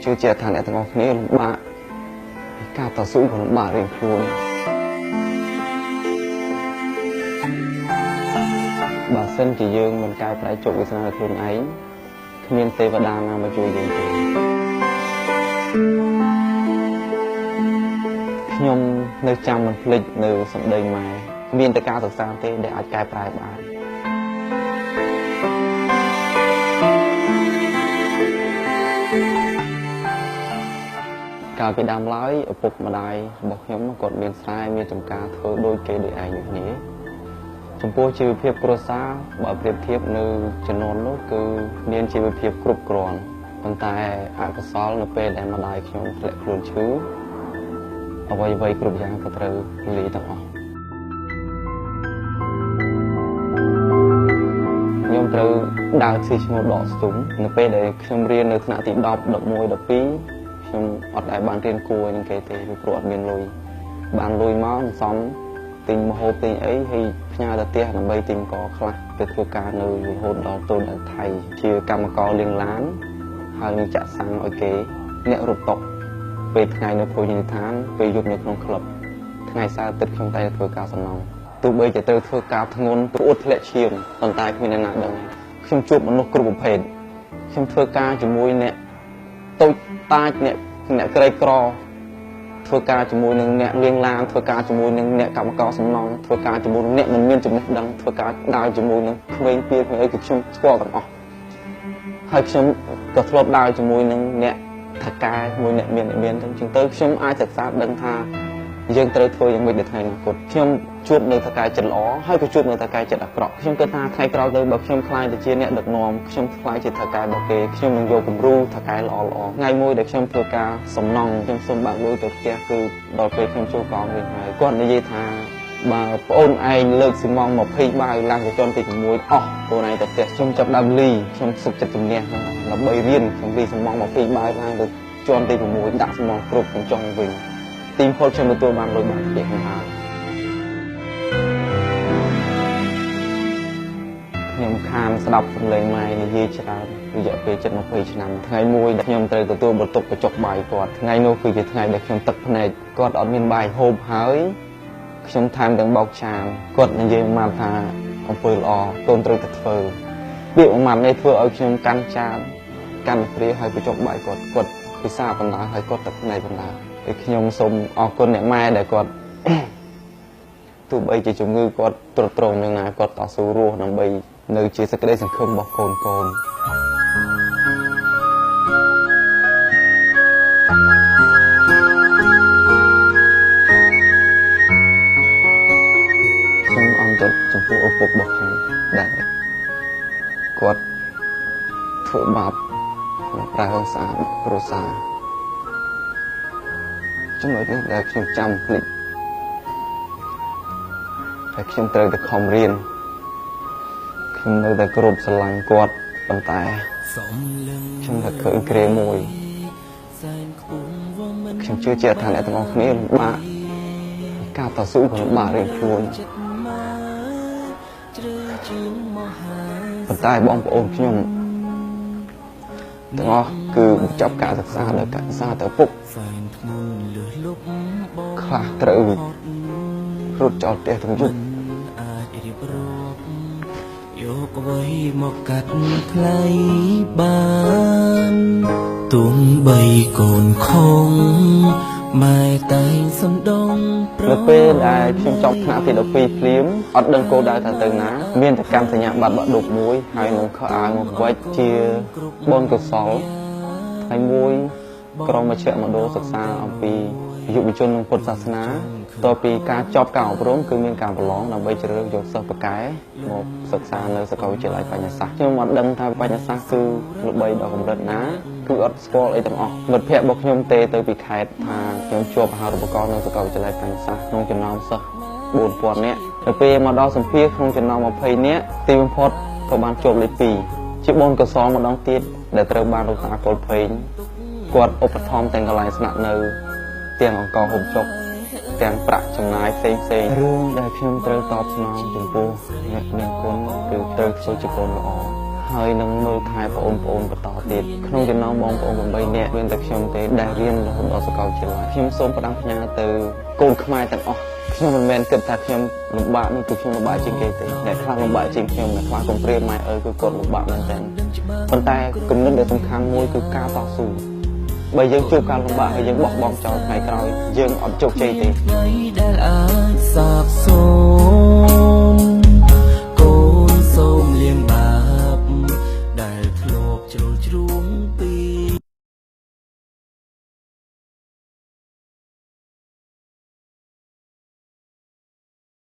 ជឿជាក់ថាអ្នកទាំងអស់គ្នាលំបាកការតស៊ូក៏លំបាករៀងខ្លួនបើសិនជាយើងមិនកែប្រែជោគវាសនាខ្លួនឯងគ្មានទេវតាណាមកជួយយើងទេខ្ញុំនៅចាំមិនភ្លេចនៅសម្ដីម៉ែមានតែការសិក្សាទេដែលអាចកែប្រែបានកាលពីដើមឡើយឪពុកម្ដាយរបស់ខ្ញុំគាត់មានស្រែមានចំការធ្វើដូចគេដូចឯងនេះគ្នាចំពោះជីវភាពគ្រួសារបើប្រៀបធៀបនៅជំនាន់នោះគឺមានជីវភាពគ្រប់គ្រាន់ប៉ុន្តែអកុសលនៅពេលដែលម្ដាយខ្ញុំធ្លាក់ខ្លួនឈឺអ្វីៗគ្រប់យ៉ាងក៏ត្រូវលាទាំងអស់ខ្ញុំត្រូវដើរស៊ីឈ្មោះដកស្ទូងនៅពេលដែលខ្ញុំរៀននៅថ្នាក់ទី10 11 12ខ្ញុំអត់ដែលបានរៀនគួរនឹងគេទេព្រោះអត់មានលុយបានលុយមកមិនសមទិញម្ហូបទិញអីហើយផ្ញើទៅផ្ទះដើម្បីទិញកខ្លះទៅធ្វើការនៅរហូតដល់ទល់ដល់ថៃជាកម្មករលាងឡានហើយនឹងចាក់សាំងឲ្យគេអ្នករត់តុពេលថ្ងៃនៅភោជនីយដ្ឋានពេលយប់នៅក្នុងក្លឹបថ្ងៃសៅរ៍ទឹកខ្ញុំតែធ្វើការសំណងទោះបីជាត្រូវធ្វើការធ្ងន់ព្រោះធ្លាក់ឈាមប៉ុន្តែគ្មានអ្នកណាដឹងខ្ញុំជួបមនុស្សគ្រប់ប្រភេទខ្ញុំធ្វើការជាមួយអ្នកតូចតាចអ្នកក្រីក្រធ្វើការជាមួយនឹងអ្នកលាងឡានធ្វើការជាមួយនឹងអ្នកកម្មករសំណង់ធ្វើការជាមួយនឹងអ្នកមិនមានចំណេះដឹងធ្វើការដើរជាមួយនឹងក្មេងពៀក្មេងអីគឺខ្ញុំស្គាល់ទាំងអស់ហើយខ្ញុំក៏ធ្លាប់ដើរជាមួយនឹងអ្នកថកែមួយអ្នកមានអញ្ចឹងទៅខ្ញុំអាចសិក្សាដឹងថាយើងត្រូវធ្វើយ៉ាងម៉េចនៅថ្ងៃអនាគតខ្ញុំជួបនៅថកែចិត្តល្អហើយក៏ជួបនៅថកែចិត្តអាក្រក់ខ្ញុំគិតថាថ្ងៃក្រោយទៅបើខ្ញុំខ្លាចទៅជាអ្នកដឹកនាំខ្ញុំខ្លាចជាថកែរបស់គេខ្ញុំនឹងយកគំរូថកែល្អថ្ងៃមួយដែលខ្ញុំធ្វើការសំណង់ខ្ញុំសុំបាក់លុយទៅផ្ទះគឺដល់ពេលខ្ញុំចូលកងវិញហើយគាត់និយាយថាបើប្អូនឯងលើកស៊ីម៉ង20បាយឡើងទៅជាន់ទី6អស់ប្អូនឯងទៅផ្ទះខ្ញុំចាប់ដើមលីខ្ញុំសុខចិត្តជំនះដើម្បីរៀនខ្ញុំលីស៊ីម៉ង20បាយឡើងទៅជាន់ទី6ដាក់ស៊ីម៉ងគ្រប់ខ្ញុំចង់វិញទីមផលខ្ញុំទទួលបានលុយបានផ្ទះនេះហើយខ្ញុំខានស្ដាប់សំឡេងម៉ែនិយាយច្រើនរយៈពេល20ឆ្នាំថ្ងៃមួយដែលខ្ញុំត្រូវទទួលបន្ទុកបញ្ចុកបាយគាត់ថ្ងៃនោះគឺជាថ្ងៃដែលខ្ញុំទឹកភ្នែកគាត់អត់មានបាយហូបហើយខ្ញុំថែមទាំងបោកចានគាត់និយាយមកថាអំពើល្អកូនត្រូវតែធ្វើពាក្យមួយម៉ាត់នេះធ្វើឲ្យខ្ញុំកាន់ចានកាន់ព្រាហើយបញ្ចុកបាយគាត់ពិសាបណ្ដាហើយគាត់ទឹកភ្នែកបណ្ដាហើយខ្ញុំសូមអរគុណអ្នកម៉ែដែលគាត់ទោះបីជាជំងឺគាត់ទ្រុឌទ្រោមយ៉ាងណាគាត់តស៊ូរស់ដើម្បីនៅជាសេចក្តីសង្ឃឹមរបស់កូនខ្ញុំអន់ចិត្តចំពោះឪពុករបស់ខ្ញុំដែលគាត់ធ្វើបាបប្រើស្អាតគ្រួសារចំណុចនេះដែលខ្ញុំចាំភ្លេចតែខ្ញុំត្រូវតែខំរៀនខ្ញុំនៅតែគោរពស្រឡាញ់គាត់ប៉ុន្តែខ្ញុំតែឃើញគ្រាមួយខ្ញុំជឿជាក់ថាអ្នកទាំងអស់គ្នាលំបាកការតស៊ូក៏លំបាករៀងខ្លួនប៉ុន្តែបងប្អូនខ្ញុំទាំងអស់គឺចាប់ការសិក្សាដោយការសិក្សាទៅពុកខ្លះត្រូវរត់ចោលផ្ទះទាំងយប់យកអ្វីមកកាត់ថ្លៃបានទុំបីកូនខំម៉ែតែងសំដងនៅពេលដែលខ្ញុំចប់ថ្នាក់ទី12ភ្លាមអត់ដឹងគោលដៅថាទៅណាមានតែកម្មសញ្ញាបត្របាក់ឌុបមួយហើយនឹងខោអាវមកវែកជាបនកុសលថ្ងៃមួយក្រុមមជ្ឈមណ្ឌលសិក្សាអំពីយុវជនក្នុងពុទ្ធសាសនាតទៅពីការចប់ការអប់រំគឺមានការប្រឡងដើម្បីជ្រើសរើសយកសិស្សបកែមកសិក្សានៅសាកលវិទ្យាល័យបញ្ញាសាស្ត្រខ្ញុំអត់ដឹងថាបញ្ញាសាស្ត្រគឺល្បីដល់កម្រិតណាគឺអត់ស្គាល់អីទាំងអស់មិត្តភ័ក្តិរបស់ខ្ញុំទេទៅពីខេត្តថាខ្ញុំជាប់អាហារូបករណ៍នៅសាកលវិទ្យាល័យបញ្ញាសាស្ត្រក្នុងចំណោមសិស្ស 4000 នាក់ទៅពេលមកដល់សម្ភារក្នុងចំណោម20 នាក់ទីបំផុតក៏បានជាប់លេខ 2ជាបនកសលម្ដងទៀតដែលត្រូវបានលោកតាកុលភេងគាត់ឧបត្ថម្ភទាំងកន្លែងស្នាក់នៅទាំងអង្គហូបចុកទាំងប្រាក់ចំណាយផ្សេងរឿងដែលខ្ញុំត្រូវតបស្នងចំពោះអ្នកមានគុណគឺត្រូវធ្វើជាកូនល្អហ ហើយនឹងមើលថែបងប្អូនបន្តទៀតក្នុងចំណោមបងប្អូន8នាក់មានតែខ្ញុំទេដែលរៀនរហូតដល់សាកលវិទ្យាល័យខ្ញុំសូមផ្ដាំផ្ញើទៅកូនខ្មែរទាំងអស់ខ្ញុំមិនមែនគិតថាខ្ញុំលំបាកនោះគឺខ្ញុំលំបាកជាងគេទេអ្នកខ្លះលំបាកជាងខ្ញុំអ្នកខ្លះកំព្រាម៉ែអើយគឺគាត់លំបាកមែនទែនប៉ុន្តែគំនិតដែលសំខាន់មួយគឺការតស៊ូបើយើងជួបការលំបាកហើយយើងបោះបង់ចោលថ្ងៃក្រោយយើងអត់ជោគជ័យទេ